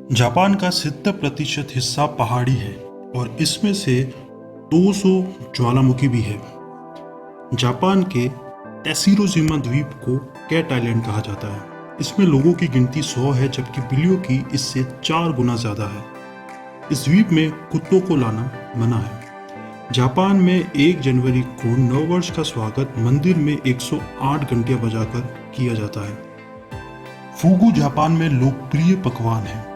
Japan का 70% हिस्सा पहाड़ी है और इसमें से 200 ज्वालामुखी भी है। जापान के टेसिरोशिमा द्वीप को कैट आइलैंड कहा जाता है। इसमें लोगों की गिनती 100 है, जबकि बिल्लियों की इससे 4 गुना ज्यादा है। इस द्वीप में कुत्तों को लाना मना है। जापान में 1 जनवरी को नववर्ष का स्वागत मंदिर में 108 घंटियां बजाकर किया जाता है। फूगू जापान में लोकप्रिय पकवान है।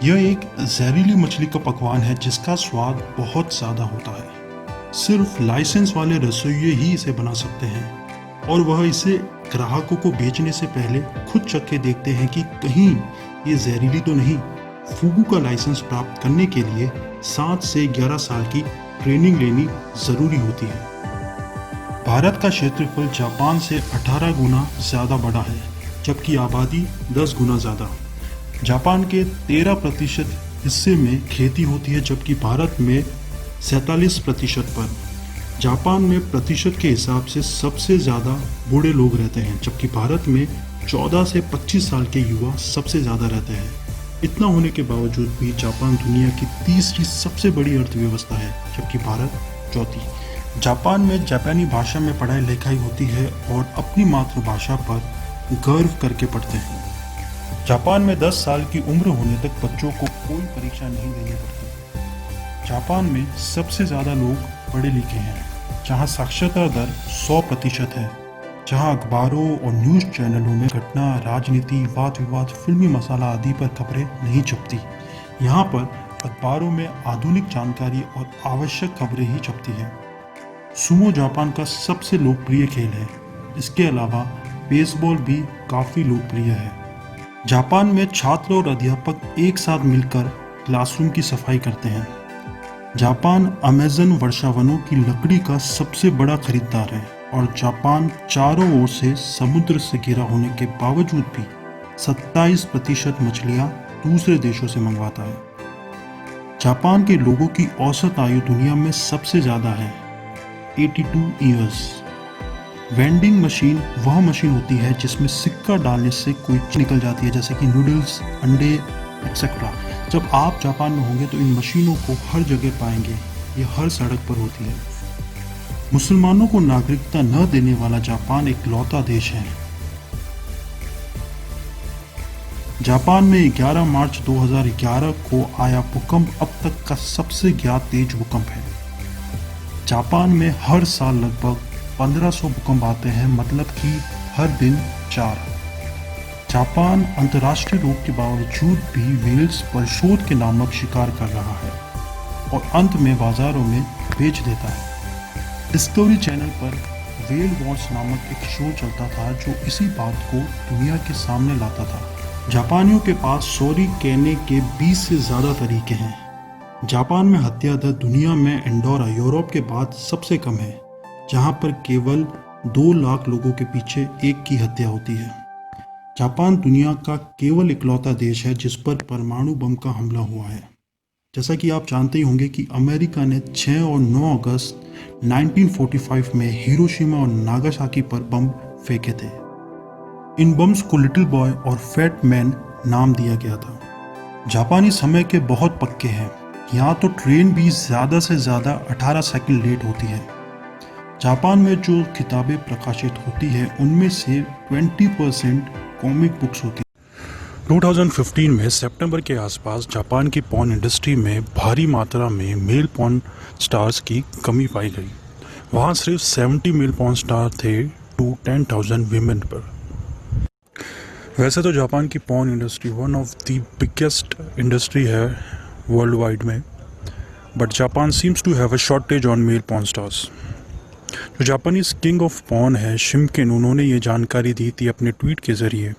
यह एक जहरीली मछली का पकवान है जिसका स्वाद बहुत ज्यादा होता है। सिर्फ लाइसेंस वाले रसोइये ही इसे बना सकते हैं और वह इसे ग्राहकों को बेचने से पहले खुद चख के देखते हैं कि कहीं ये जहरीली तो नहीं। फूगू का लाइसेंस प्राप्त करने के लिए 7 से 11 साल की ट्रेनिंग लेनी जरूरी होती है। भारत का क्षेत्रफल जापान से 18 गुना ज्यादा बड़ा है, जबकि आबादी 10 गुना ज्यादा। जापान के 13% हिस्से में खेती होती है, जबकि भारत में 47% पर। जापान में प्रतिशत के हिसाब से सबसे ज़्यादा बूढ़े लोग रहते हैं, जबकि भारत में 14 से 25 साल के युवा सबसे ज़्यादा रहते हैं। इतना होने के बावजूद भी जापान दुनिया की तीसरी सबसे बड़ी अर्थव्यवस्था है, जबकि भारत चौथी। जापान में जापानी भाषा में पढ़ाई लिखाई होती है और अपनी मातृभाषा पर गर्व करके पढ़ते हैं। जापान में 10 साल की उम्र होने तक बच्चों को कोई परीक्षा नहीं देनी पड़ती। जापान में सबसे ज़्यादा लोग पढ़े लिखे हैं, जहां साक्षरता दर 100% है, जहां अखबारों और न्यूज़ चैनलों में घटना, राजनीति, वाद विवाद, फिल्मी मसाला आदि पर खबरें नहीं छपती। यहाँ पर अखबारों में आधुनिक जानकारी और आवश्यक खबरें ही छपती हैं। सुमो जापान का सबसे लोकप्रिय खेल है। इसके अलावा बेसबॉल भी काफ़ी लोकप्रिय है। जापान में छात्र और अध्यापक एक साथ मिलकर क्लासरूम की सफाई करते हैं। जापान अमेज़न वर्षावनों की लकड़ी का सबसे बड़ा खरीदार है और जापान चारों ओर से समुद्र से घिरा होने के बावजूद भी 27% मछलियाँ दूसरे देशों से मंगवाता है। जापान के लोगों की औसत आयु दुनिया में सबसे ज़्यादा है, 82 ईयर्स। वेंडिंग मशीन वह मशीन होती है जिसमें सिक्का डालने से कोई चीज़ निकल जाती है, जैसे कि नूडल्स, अंडे एक्सेट्रा। जब आप जापान में होंगे तो इन मशीनों को हर जगह पाएंगे। ये हर सड़क पर होती है। मुसलमानों को नागरिकता न देने वाला जापान एक लौता देश है। जापान में 11 मार्च 2011 को आया भूकंप अब तक का सबसे ज्ञात तेज भूकंप है। जापान में हर साल लगभग 1500 भूकंप आते हैं, मतलब कि हर दिन 4। जापान अंतर्राष्ट्रीय रोक के बावजूद भी व्हेल्स पर शोध के नामक शिकार कर रहा है और अंत में बाजारों में बेच देता है। डिस्कवरी चैनल पर व्हेल वॉर्स नामक एक शो चलता था जो इसी बात को दुनिया के सामने लाता था। जापानियों के पास सॉरी कहने के 20 से ज़्यादा तरीके हैं। जापान में हत्या दर दुनिया में एंडोरा यूरोप के बाद सबसे कम है, जहां पर केवल 2 लाख लोगों के पीछे एक की हत्या होती है। जापान दुनिया का केवल इकलौता देश है जिस पर परमाणु बम का हमला हुआ है। जैसा कि आप जानते ही होंगे कि अमेरिका ने 6 और 9 अगस्त 1945 में हिरोशिमा और नागासाकी पर बम फेंके थे। इन बम्स को लिटिल बॉय और फैट मैन नाम दिया गया था। जापानी समय के बहुत पक्के हैं। यहाँ तो ट्रेन भी ज़्यादा से ज़्यादा 18 सेकंड लेट होती है। जापान में जो किताबें प्रकाशित होती है उनमें से 20% कॉमिक बुक्स होती है। 2015 में सितंबर के आसपास जापान की पॉर्न इंडस्ट्री में भारी मात्रा में मेल पॉर्न स्टार्स की कमी पाई गई। वहाँ सिर्फ 70 मेल पॉर्न स्टार थे टू 10,000 वीमेन पर। वैसे तो जापान की porn industry one of the biggest industry है वर्ल्ड वाइड में, but Japan seems to have a shortage on male porn stars. जो जापानीज किंग ऑफ पॉर्न है शिमकिन, उन्होंने ये जानकारी दी थी अपने ट्वीट के जरिए।